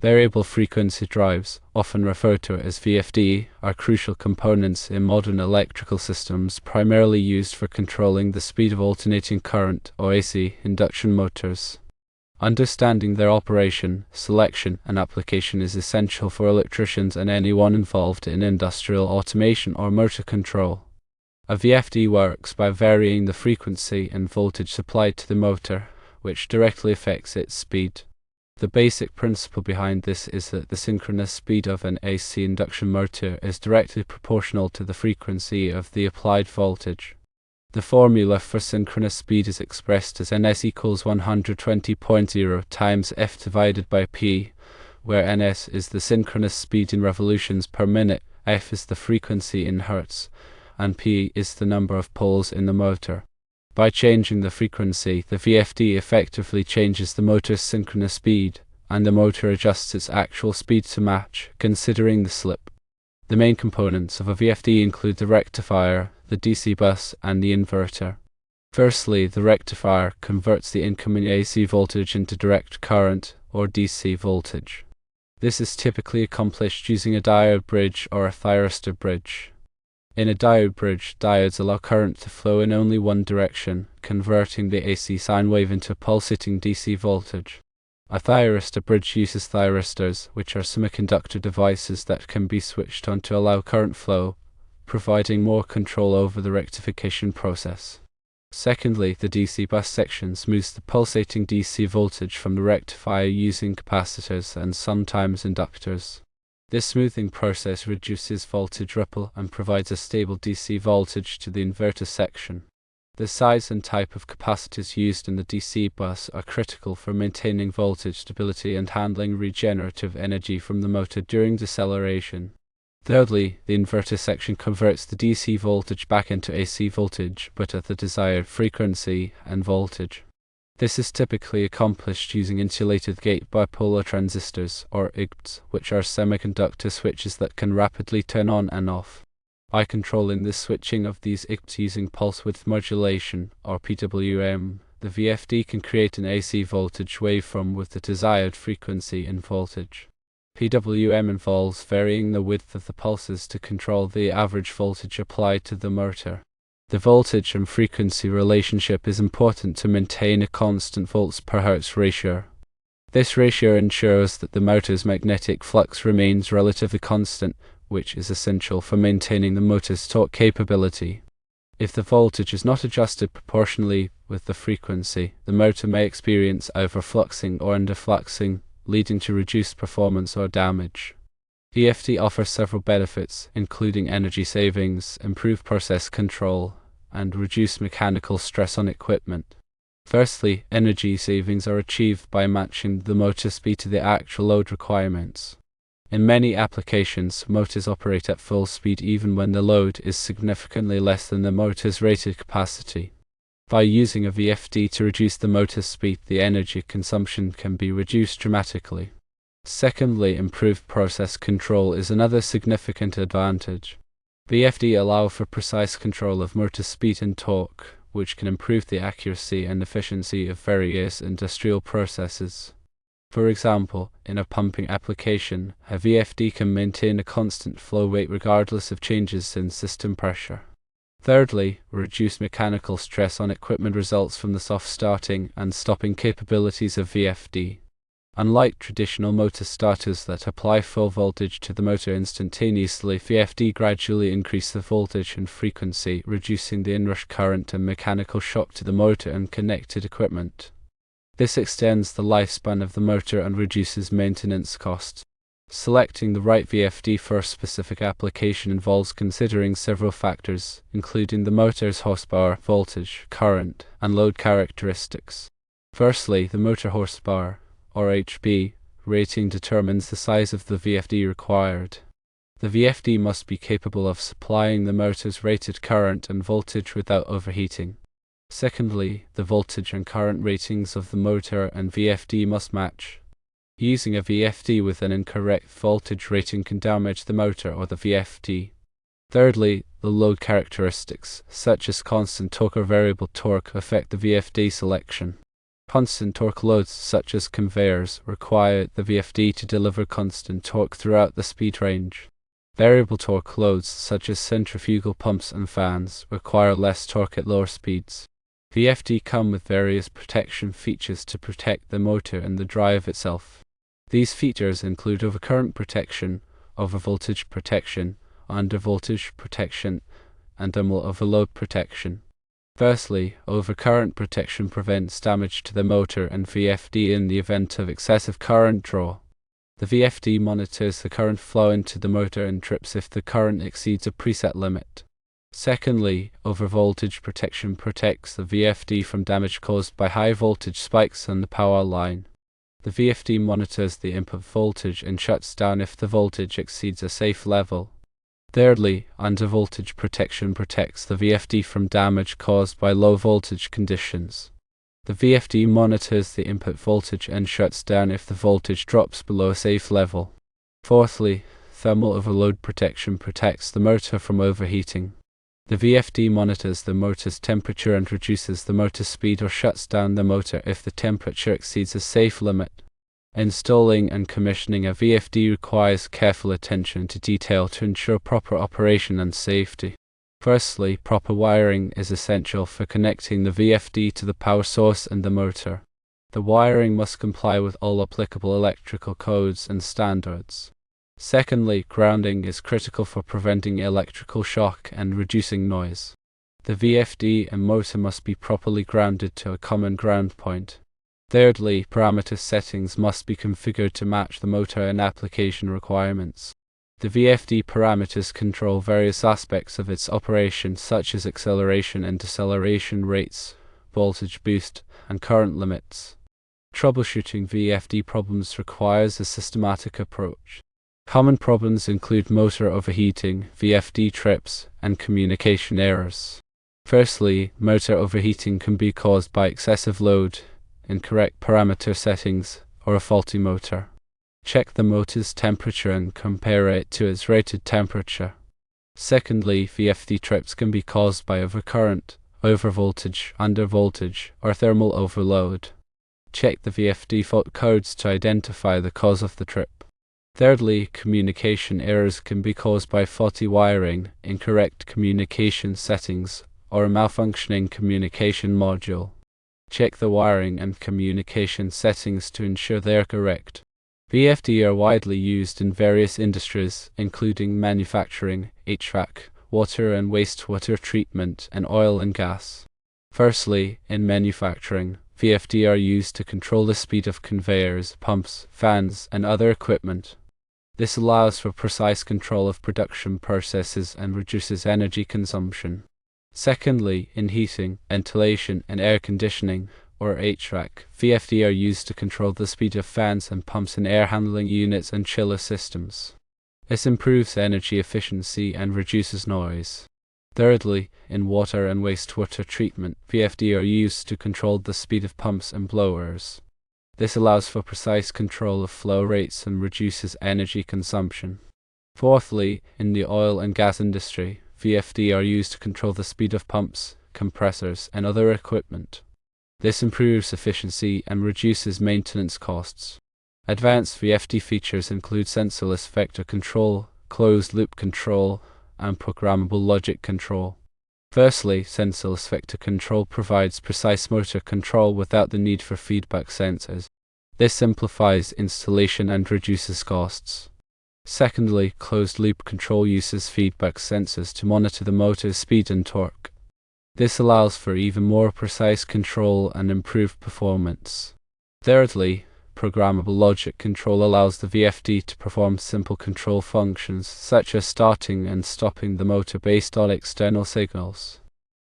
Variable frequency drives, often referred to as VFD, are crucial components in modern electrical systems primarily used for controlling the speed of alternating current or AC induction motors. Understanding their operation, selection, and application is essential for electricians and anyone involved in industrial automation or motor control. A VFD works by varying the frequency and voltage supplied to the motor, which directly affects its speed. The basic principle behind this is that the synchronous speed of an AC induction motor is directly proportional to the frequency of the applied voltage. The formula for synchronous speed is expressed as Ns equals 120.0 times F divided by P, where Ns is the synchronous speed in revolutions per minute, F is the frequency in Hertz, and P is the number of poles in the motor. By changing the frequency, the VFD effectively changes the motor's synchronous speed, and the motor adjusts its actual speed to match, considering the slip. The main components of a VFD include the rectifier, the DC bus, and the inverter. Firstly, the rectifier converts the incoming AC voltage into direct current, or DC voltage. This is typically accomplished using a diode bridge or a thyristor bridge. In a diode bridge, diodes allow current to flow in only one direction, converting the AC sine wave into pulsating DC voltage. A thyristor bridge uses thyristors, which are semiconductor devices that can be switched on to allow current flow, providing more control over the rectification process. Secondly, the DC bus section smooths the pulsating DC voltage from the rectifier using capacitors and sometimes inductors. This smoothing process reduces voltage ripple and provides a stable DC voltage to the inverter section. The size and type of capacitors used in the DC bus are critical for maintaining voltage stability and handling regenerative energy from the motor during deceleration. Thirdly, the inverter section converts the DC voltage back into AC voltage, but at the desired frequency and voltage. This is typically accomplished using insulated gate bipolar transistors, or IGBTs, which are semiconductor switches that can rapidly turn on and off. By controlling the switching of these IGBTs using pulse width modulation, or PWM, the VFD can create an AC voltage waveform with the desired frequency and voltage. PWM involves varying the width of the pulses to control the average voltage applied to the motor. The voltage and frequency relationship is important to maintain a constant volts per hertz ratio. This ratio ensures that the motor's magnetic flux remains relatively constant, which is essential for maintaining the motor's torque capability. If the voltage is not adjusted proportionally with the frequency, the motor may experience overfluxing or underfluxing, leading to reduced performance or damage. VFD offers several benefits, including energy savings, improved process control, and reduced mechanical stress on equipment. Firstly, energy savings are achieved by matching the motor speed to the actual load requirements. In many applications, motors operate at full speed even when the load is significantly less than the motor's rated capacity. By using a VFD to reduce the motor's speed, the energy consumption can be reduced dramatically. Secondly, improved process control is another significant advantage. VFD allow for precise control of motor speed and torque, which can improve the accuracy and efficiency of various industrial processes. For example, in a pumping application, a VFD can maintain a constant flow rate regardless of changes in system pressure. Thirdly, reduced mechanical stress on equipment results from the soft starting and stopping capabilities of VFD. Unlike traditional motor starters that apply full voltage to the motor instantaneously, VFD gradually increase the voltage and frequency, reducing the inrush current and mechanical shock to the motor and connected equipment. This extends the lifespan of the motor and reduces maintenance costs. Selecting the right VFD for a specific application involves considering several factors, including the motor's horsepower, voltage, current, and load characteristics. Firstly, the motor horsepower, or HP, rating determines the size of the VFD required. The VFD must be capable of supplying the motor's rated current and voltage without overheating. Secondly, the voltage and current ratings of the motor and VFD must match. Using a VFD with an incorrect voltage rating can damage the motor or the VFD. Thirdly, the load characteristics, such as constant torque or variable torque, affect the VFD selection. Constant torque loads, such as conveyors, require the VFD to deliver constant torque throughout the speed range. Variable torque loads, such as centrifugal pumps and fans, require less torque at lower speeds. VFD come with various protection features to protect the motor and the drive itself. These features include overcurrent protection, overvoltage protection, undervoltage protection, and thermal overload protection. Firstly, overcurrent protection prevents damage to the motor and VFD in the event of excessive current draw. The VFD monitors the current flow into the motor and trips if the current exceeds a preset limit. Secondly, overvoltage protection protects the VFD from damage caused by high voltage spikes on the power line. The VFD monitors the input voltage and shuts down if the voltage exceeds a safe level. Thirdly, undervoltage protection protects the VFD from damage caused by low voltage conditions. The VFD monitors the input voltage and shuts down if the voltage drops below a safe level. Fourthly, thermal overload protection protects the motor from overheating. The VFD monitors the motor's temperature and reduces the motor speed or shuts down the motor if the temperature exceeds a safe limit. Installing and commissioning a VFD requires careful attention to detail to ensure proper operation and safety. Firstly, proper wiring is essential for connecting the VFD to the power source and the motor. The wiring must comply with all applicable electrical codes and standards. Secondly, grounding is critical for preventing electrical shock and reducing noise. The VFD and motor must be properly grounded to a common ground point. Thirdly, parameter settings must be configured to match the motor and application requirements. The VFD parameters control various aspects of its operation, such as acceleration and deceleration rates, voltage boost, and current limits. Troubleshooting VFD problems requires a systematic approach. Common problems include motor overheating, VFD trips, and communication errors. Firstly, motor overheating can be caused by excessive load, incorrect parameter settings, or a faulty motor. Check the motor's temperature and compare it to its rated temperature. Secondly, VFD trips can be caused by overcurrent, overvoltage, undervoltage, or thermal overload. Check the VFD fault codes to identify the cause of the trip. Thirdly, communication errors can be caused by faulty wiring, incorrect communication settings, or a malfunctioning communication module. Check the wiring and communication settings to ensure they are correct. VFD are widely used in various industries, including manufacturing, HVAC, water and wastewater treatment, and oil and gas. Firstly, in manufacturing, VFD are used to control the speed of conveyors, pumps, fans, and other equipment. This allows for precise control of production processes and reduces energy consumption. Secondly, in heating, ventilation, and air conditioning, or HVAC, VFD are used to control the speed of fans and pumps in air handling units and chiller systems. This improves energy efficiency and reduces noise. Thirdly, in water and wastewater treatment, VFD are used to control the speed of pumps and blowers. This allows for precise control of flow rates and reduces energy consumption. Fourthly, in the oil and gas industry, VFD are used to control the speed of pumps, compressors, and other equipment. This improves efficiency and reduces maintenance costs. Advanced VFD features include sensorless vector control, closed-loop control, and programmable logic control. Firstly, sensorless vector control provides precise motor control without the need for feedback sensors. This simplifies installation and reduces costs. Secondly, closed-loop control uses feedback sensors to monitor the motor's speed and torque. This allows for even more precise control and improved performance. Thirdly, programmable logic control allows the VFD to perform simple control functions such as starting and stopping the motor based on external signals.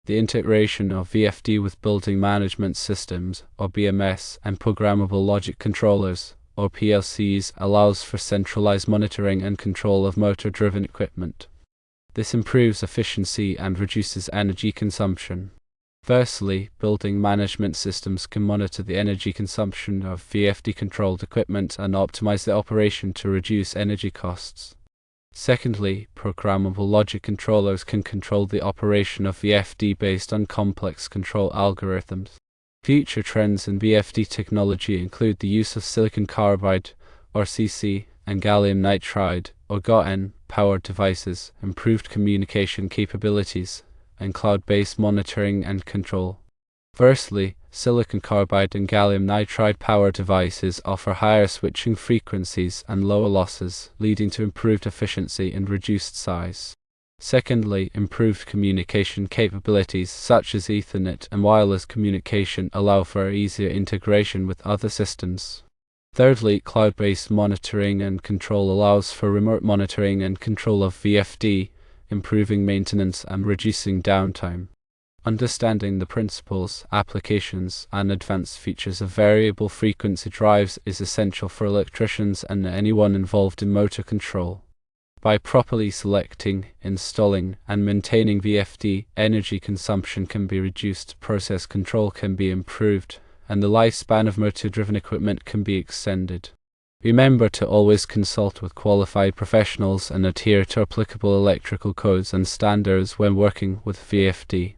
The integration of VFD with building management systems, or BMS, and programmable logic controllers, or PLCs, allows for centralized monitoring and control of motor-driven equipment. This improves efficiency and reduces energy consumption. Firstly, building management systems can monitor the energy consumption of VFD-controlled equipment and optimize the operation to reduce energy costs. Secondly, programmable logic controllers can control the operation of VFD based on complex control algorithms. Future trends in VFD technology include the use of silicon carbide, or CC, and gallium nitride, or GaN, powered devices, improved communication capabilities, and cloud-based monitoring and control. Firstly, silicon carbide and gallium nitride power devices offer higher switching frequencies and lower losses, leading to improved efficiency and reduced size. Secondly, improved communication capabilities such as Ethernet and wireless communication allow for easier integration with other systems. Thirdly, cloud-based monitoring and control allows for remote monitoring and control of VFD, improving maintenance and reducing downtime. Understanding the principles, applications, and advanced features of variable frequency drives is essential for electricians and anyone involved in motor control. By properly selecting, installing, and maintaining VFD, energy consumption can be reduced, process control can be improved, and the lifespan of motor-driven equipment can be extended. Remember to always consult with qualified professionals and adhere to applicable electrical codes and standards when working with VFD.